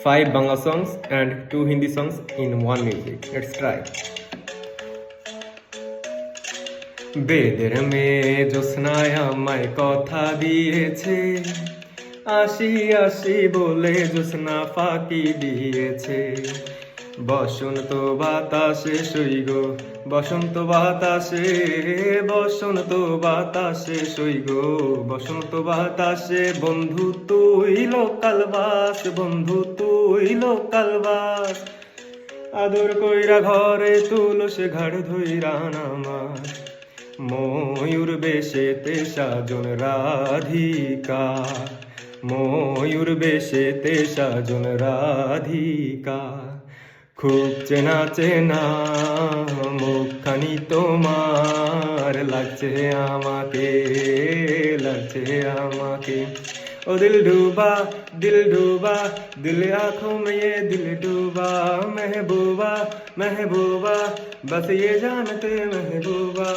5 Bangla songs and 2 Hindi songs in one music. Let's try. বেদের মেয়ে জ্যোৎস্নায় আমায় কথা দিয়েছে, আসি আসি বলে জ্যোৎস্না ফাঁকি দিয়েছে। বসন্ত বাতাসে সইগ, বসন্ত বাতাসে, বসন্ত বাতাসে সইগ, বসন্ত বাতাসে বন্ধু তুই লোকাল বাস, বন্ধু তুই লোকাল বাস। আদর কইরা ঘরে তুলসে ঘাড় ধইরা নামার, ময়ূর বেশেতে সাজন রাধিকা, ময়ূর বেশেতে সাজন রাধিকা। খুব চেনা চেনা মুখখানি তোমার, লাগছে আমাকে, লাগছে আমাকে। ओ दिल डूबा दिल आँखों में ये दिल डूबा, महबूबा महबूबा बस ये जानते महबूबा।